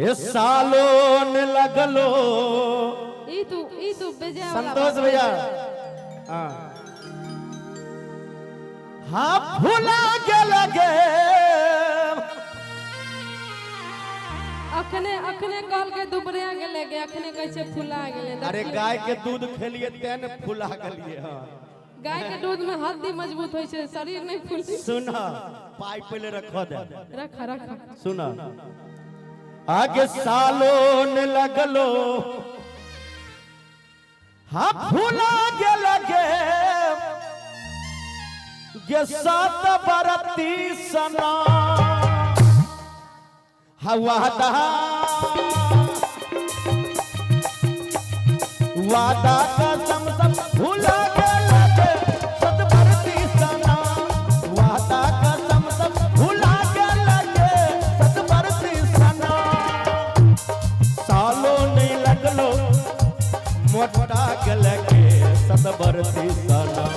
ये सालों ने लगलो ई तू बेजा संतोष भैया हाँ भूला के लगे अखने कल के दुबरिया गेले गे अखने कैसे फुला गेले। अरे गाय के दूध खेलिए तेन फुला गेलिए। हाँ गाय के दूध में हड्डी मजबूत होय छे शरीर नहीं फूली। सुना पाइप पहले रखो दे रख सुना आगे सालों ने लगलो हाँ भूला के लगे ये सात बरती सना वादा वादा कसम सब भूला के लगे सत बरती सना वादा कसम सब भूला के लगे सत बरती सना सालों नहीं लगलो मोटा के लगे सत बरती सना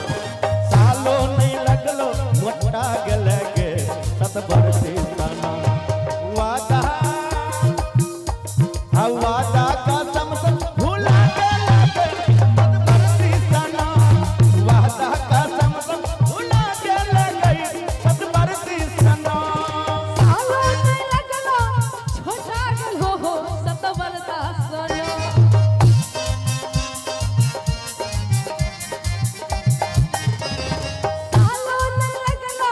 सालों नहीं लगलो मोटा के लगे सत बरती सना वादा वादा कसम सब भूला के लगे सत बरती सना वादा कसम सब भूला के लगे सत बरती सना सालो नहीं लगलो छोटा गल हो सत बरता सना सालो नहीं लगलो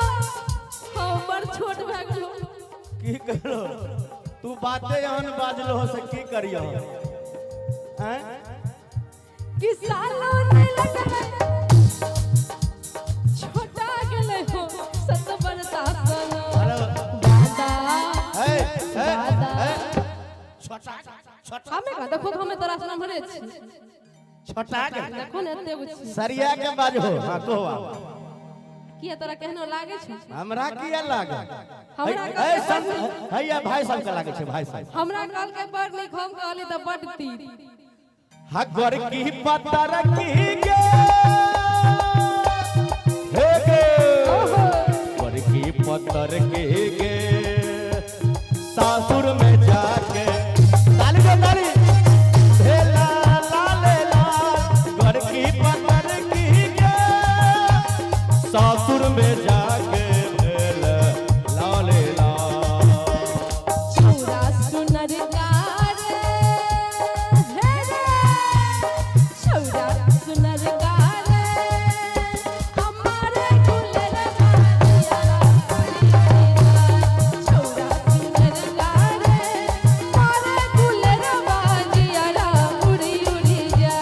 हो बड़ छोट भ गेलो की करो तू बातें अन बाजलो से की करियो हैं कि सालो नहीं लगलो छोटा गेले हो सत बरता सना अरे दादा ए दादा छोटा छोटा हमें का देखो हमें तोरा से भरे छी छोटा के देखो ने एते बुझी सरिया के बाजो हां कहवा किया तोरा केहनो लागे छ हमरा किया लागे हमरा ए संत हैया भाई सब के लागे छे भाई साहब हमरा काल के बड़ नहीं हम कहली त बड़ती हगर की पत्तर की गे हे गे हगर की पत्तर की गे सासुर में जाके ताली दे ताली ढेला लाले लाल घर की पत्तर की गे सासुर में जाके ढेला लाले लाल छौरा सुनर कार हे रे छौरा सुनर कार हमारे गुलर मारिया छौरा सुनर कार हमारे गुलर मारिया उड़ी उड़ी जा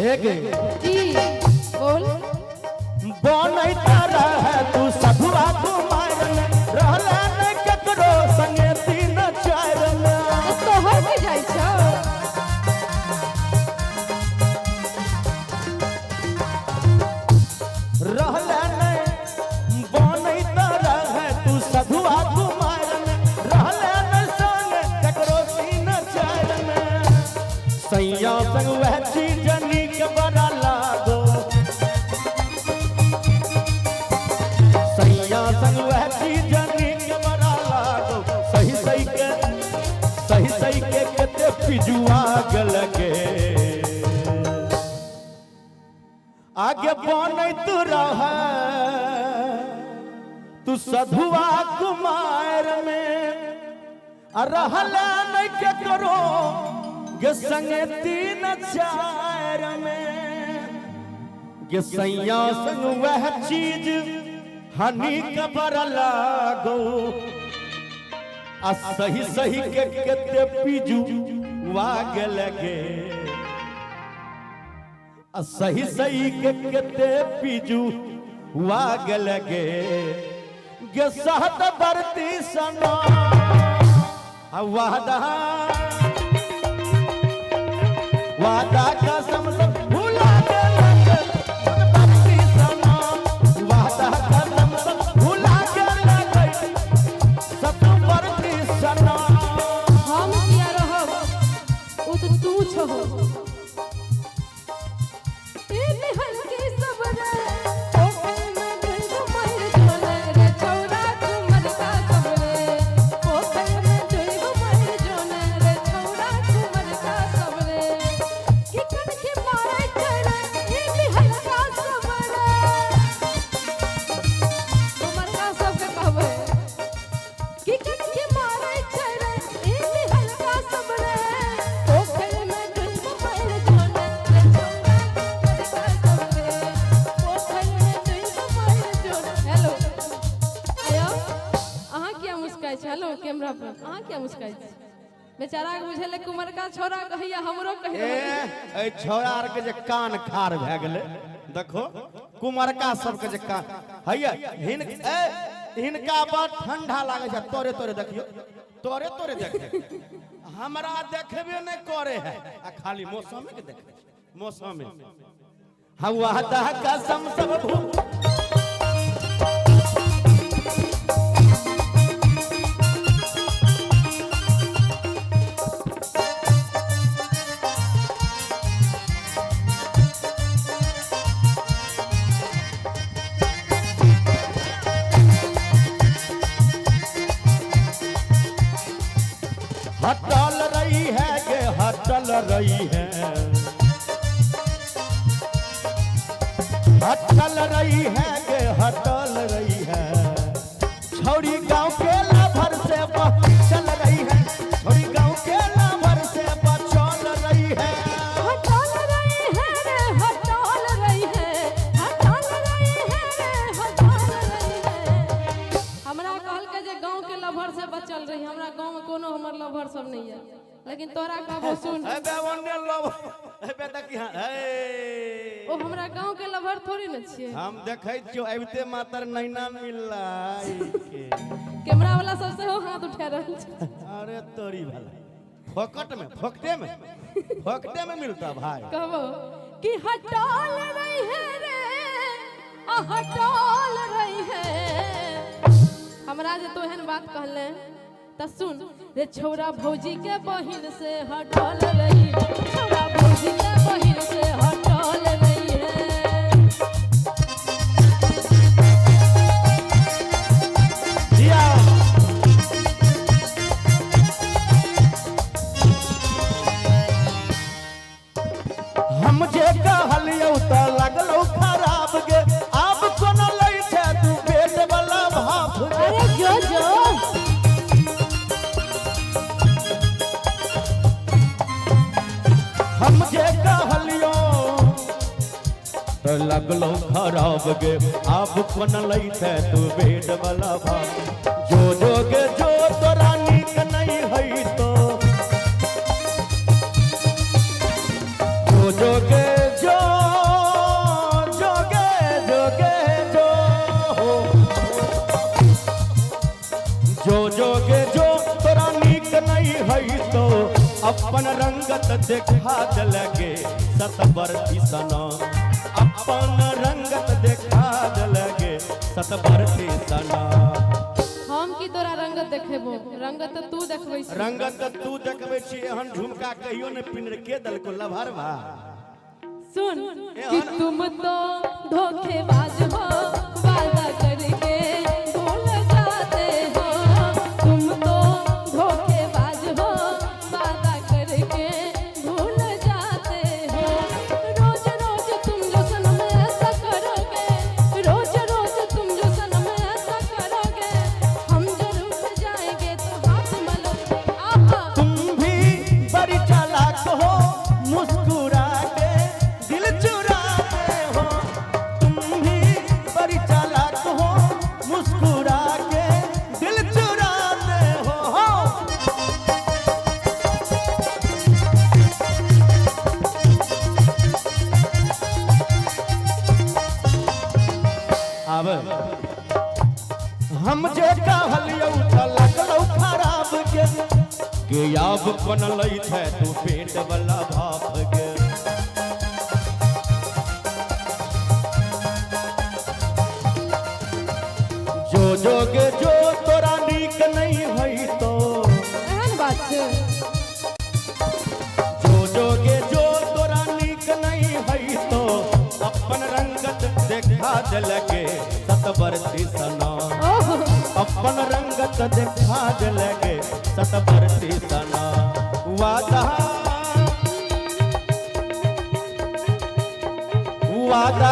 एक जी बोल बनैता रहे तू सधुआ कुमार में रहला न ककरो संगे तीन चार में तोहर के जाइ छ रहला न बनैता रहे तू सधुआ कुमार में रहला न संगे ककरो तीन चार में सैया संग वह चीज नीक बड़ा लागो सैया संग वह चीज नीक बड़ा लागो सही सही के कते पिजुआ गलगे आगे बनैत रह तू सधुआ कुमार में रहला नहीं के करो गे संगे तीन चार में गे सैया संग वह चीज हनी कबर लागो आ सही के कते पिजू वाग लगे आ सही के कते पिजू वाग लगे गे सहत बरती सना वादा वादा कसम सब भूला के लगे सत बरती सना वादा कसम सब भूला के लगे सत बरती सना हम किया रहब ओ तो तू छहो हल्की सबरे पोखर में डूब मर जोने रे छौरा झूमर का सबरे पोखर में डूब मर जोने रे छौरा झूमर का सबरे कि कनखी मारे चढ़े ई भी हल्का सबरे झूमर का सबके कहबे कि कनखी मारे चढ़े ई भी हल्का सबरे पोखर में डूब मर जोने रे छौरा झूमर का सबरे पोखर में डूब मर जोने हेलो आयो अहाँ क्या मुस्काई छै हेलो कैमरा पर अहाँ क्या मुस्काई छै बेचारा के बुझले कुमार का छोरा कहिया हमरो कहि ए छौड़ा आर के जे कान खार भए गेले देखो कुमारका सबके जे कान हैया हिनका बड़ ठंडा लागे छै तोरे तोरे देखियो तोरे तोरे देखे हमरा देखबे नहीं करे है आ खाली मौसम के देखे मौसम हवा दा कसम सब हटल रही है के हटल रही है हटल रही है के हटल रही है छौड़ी गांव के लाभर से चल रही है छौड़ी गांव के लाभर से चल रही है हटल रही है रे हटल रही है हटल रही है रे हटल रही है हमरा कहल के जे गांव के लभर से बचल रही हमरा गांव में कोनो हमर लभर सब नहीं है लेकिन तोरा कहबो सुन बे ओने लव बे तक ओ हमरा गांव के लभर थोड़ी न छिए हम देखै छियो अबिते मातर नैना मिलला कैमरा वाला सबसे हो हाथ उठा रहल छै अरे तोरी भला फोकट में फोकटे में मिलता भाई कहबो कि हटल रही है रे आ हटल रही है हमरा जे तो एहन बात कहले त सुन रे छौरा भौजी के बहिन से हटल रही छौरा भौजी के बहिन से हटल रही है जिया हम जे कहलियौ त लगलौ खराब गे आब कोन लै छै तू पेट वाला भाफ अरे जो जो हम जे कहलियो त लगलौ खराब गे आब कोन लै छै तू पेट वाला भाफ जो जो गे जो तोरा नीक नहीं हई तो जोगे जो जोगे जोगे जो जो जोगे जो तोरा नीक नहीं हई तो अपन रंगत देखा लगे सतवर्ती सना अपन रंगत देखा लगे सतवर्ती सना हम की तोरा रंगत देखेबो रंगत तू देखबै छी रंगत तू देखबै छी एहन झुमका कहियो ने पिनर के दल को लभरवा सुन कि तुम तो धोखेबाज हो वादा करके भूल जाते हो तुम तो धोखेबाज हो वादा करके भूल जाते हो रोज रोज तुम जो सनम ऐसा करोगे रोज रोज तुम जो सनम ऐसा करोगे हम जरूर जाएंगे तो हाथ मलोगे आहा तुम भी बड़ी चालाक हो मुस्कुरा के दिल चुराते हो तुम भी बड़ी चालाक हो मुस्कुरा के दिल चुराते हो अब हम जे कहलियौ त लगलौ खराब के आब कोन लै छै तू पेट वाला भाप के जो जोगे जो तोरा नीक नहीं हई तो एहन बात छै जो जोगे जो तोरा नीक नहीं हई तो सतवर्ती सना ओहो अपन रंगत दिखा दे लगे सतवर्ती सना वादा वादा